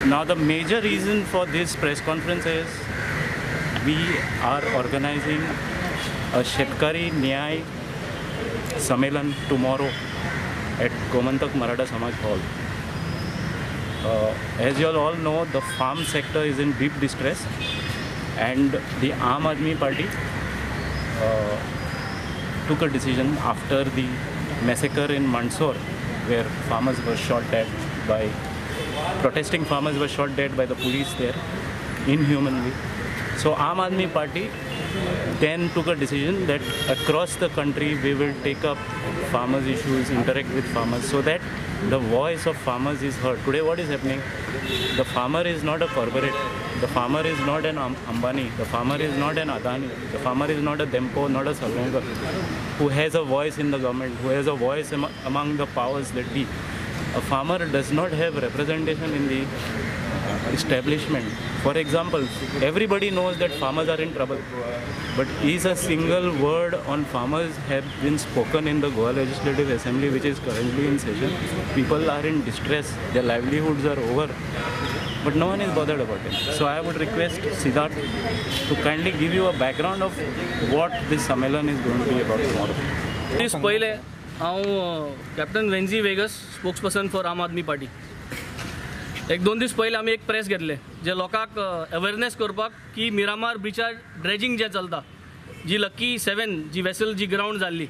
Now, the major reason for this press conference is we are organizing a Shetkari Nyay Sammelan tomorrow at Gomantak Maratha Samaj Hall. As you all know, the farm sector is in deep distress, and the Aam Aadmi Party took a decision after the massacre in Mandsaur, where farmers were shot dead by protesting farmers were shot dead by the police there inhumanly. So Aam Aadmi Party then took a decision that across the country we will take up farmers' issues, interact with farmers, so that the voice of farmers is heard. Today what is happening? The farmer is not a corporate. The farmer is not an Ambani. The farmer is not an Adani. The farmer is not a Dempo, not a Sarvankar, who has a voice in the government, who has a voice among the powers that be. A farmer does not have representation in the establishment. For example, everybody knows that farmers are in trouble, but is a single word on farmers have been spoken in the Goa Legislative Assembly, which is currently in session? People are in distress, their livelihoods are over, but no one is bothered about it. So I would request Siddharth to kindly give you a background of what this Sammelan is going to be about tomorrow. This पहिले हांव captain Venzy Viegas spokesperson for Aam Aadmi party. एक दोन दीस पयले आमी एक press घेतले जे लोकांक अवेरनेस करपाक की मिरामार ब्रिचार ड्रेजिंग जे चलता, जी लकी 7 जी वेसल जी ग्राउंड जाल्ली,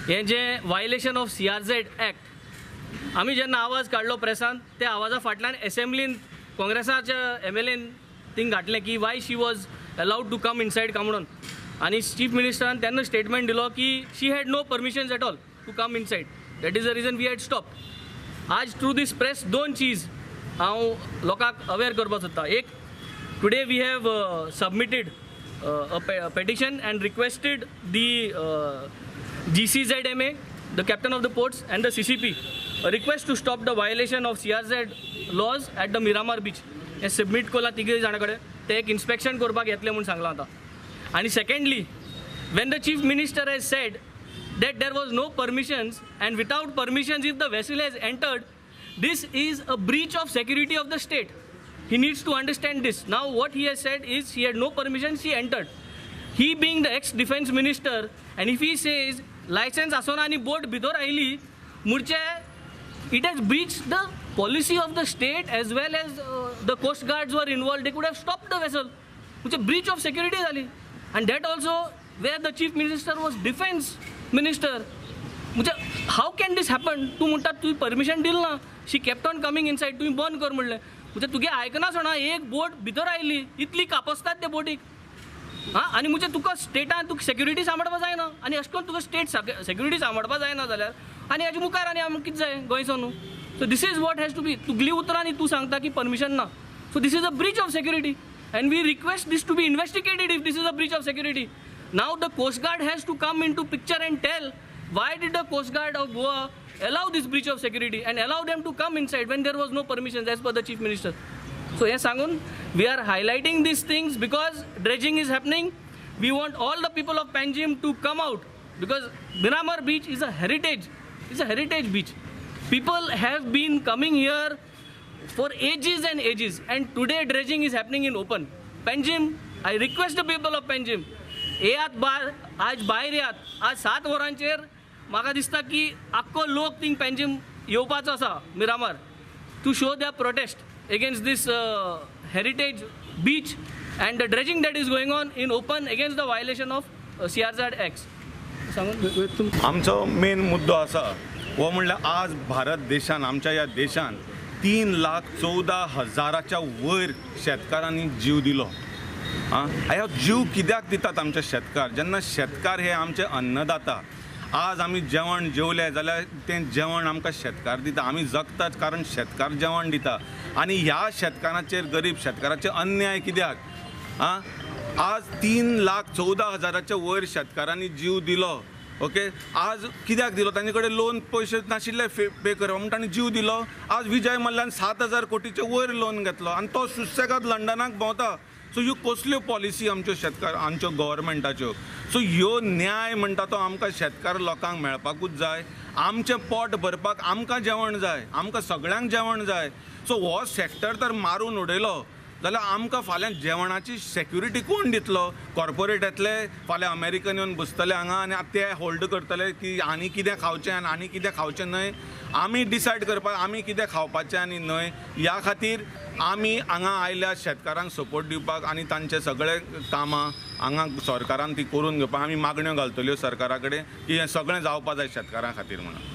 हें जे वायलेशन ऑफ CRZ एक्ट, आमी जेन्ना आवाज काडलो प्रेसान, त्या आवाजा फाटल्यान असेंब्लीन काँग्रेसाच्या MLAन थिंग घातलें की why she was allowed to come inside काय म्हणून, आनी चीफ मिनिस्टरान तेन्ना स्टेटमेंट दिलो की she had no permissions at all to come inside. That is the reason we had stop. आज थ्रू दीस प्रेस दोन चीज हांव लोकांक अवेअर करपाक सोदता. एक, today we have submitted a petition and requested the GCZMA, the captain of the ports and the CCP, a request to stop the violation of CRZ laws at the Miramar beach. हे submit केला तिघे जाणां कडेन. ते एक inspection करपाक येतले म्हणून सांगलां आतां. आणि secondly, when the chief minister has said that there was no permissions, and without permissions if the vessel has entered, this is a breach of security of the state. He needs to understand this. Now what he has said is he had no permission, she entered. He being the ex-defense minister, and if he says license asona ani boat bidor aili murche, it has breached the policy of the state as well as the coast guards were involved. They could have stopped the vessel. Which a breach of security zali, and that also where the chief minister was defense minister. How can this happen? तू म्हणतात तुवें permission दिल ना, शी kept on coming inside, तुवें बंद कर म्हणलें. तुगे आयकना सोना, एक बोट भितर आयली, इतली कापसतात त्या बोटीक. आनी तुका स्टेटान तुका सेक्युरिटी सांबाळपा जायना, आनी अशें करून तुका स्टेट सेक्युरिटी सांबाळपा जायना जाल्यार आनी हेजे मुखार आनी आमकां कितें जाय गोंयचो न्हू. So this is what has to be. तुगली उतरां तूं सांगता की परमिशन ना. So this is a breach of security, and we request this to be investigated if this is a breach of security. Now the Coast Guard has to come into picture and tell why did the Coast Guard of Goa allow this breach of security and allow them to come inside when there was no permissions as per the chief minister. So yes, Sangun, we are highlighting these things because dredging is happening. We want all the people of Panjim to come out because Miramar beach is a heritage. It's a heritage beach. People have been coming here for ages and ages, and today dredging is happening in open. Panjim, I request the people of Panjim, येयात आज भायर येयात. आज 7 वरांचेर म्हाका दिसता की आख्खो लोक थिंग पेंजीम येवपाचो आसा Miramar to show their protest against this heritage beach and the dredging that is going on in open against the violation of CRZ Acts. आमचो मेन मुद्दो आसा हो म्हणल्यार आज भारत देशान, आमच्या ह्या देशान 3,14,000च्या वयर शेतकारांनी जीव दिलो. ह्या जीव कित्याक दितात आमचे शेतकार? जेन्ना शेतकार हे आमचे अन्नदाता. आज आमी जेवण जेवले जाल्यार तें जेवण आमकां शेतकार दिता. आमी जगतात कारण शेतकार जेवण दिता. आनी ह्या शेतकाराचेर, गरीब शेतकाराचेर अन्याय कित्याक? आज 3,14,000च्या वयर शेतकारांनी जीव दिलो. ओके, आज कित्याक दिलो? तांचे कडेन लोन पयशे नाशिल्ले पे करप म्हणून तांणी जीव दिलो. आज विजय मल्ल्यान 7,000 कोटीचे वयर लोन घेतलो आनी तो सुसेगाद लंडनाक भोंवता. सो ह्यो कसल्यो पॉलिसी आमच्यो शेतकार, आमच्यो गव्हर्मेंटाच्यो? सो ह्यो न्याय म्हणटा तो आमकां शेतकार लोकांक मेळपाकूच जाय. आमचें पोट भरपाक आमकां जेवण जाय, आमकां सगळ्यांक जेवण जाय. सो हो सेक्टर तर मारून उडयलो जाल्यार आमकां फाल्यां जेवणाची सेक्युरिटी कोण दितलो? कॉर्पोरेट येतले, फाल्यां अमेरिकन येवन बसतले हांगा आनी ते होल्ड करतले की आनी कितें खावचें आनी आनी कितें खावचें न्हय. आमी डिसायड करपाक आमी कितें खावपाचें आनी न्हय. ह्या खातीर आमी हांगा आयल्या शेतकारांक सपोर्ट दिवपाक आनी तांचे सगळे कामां हांगा सरकारान ती करून घेवपाक आमी मागण्यो घालतल्यो सरकारा कडेन की हें सगळें जावपा जाय शेतकारां खातीर म्हणून.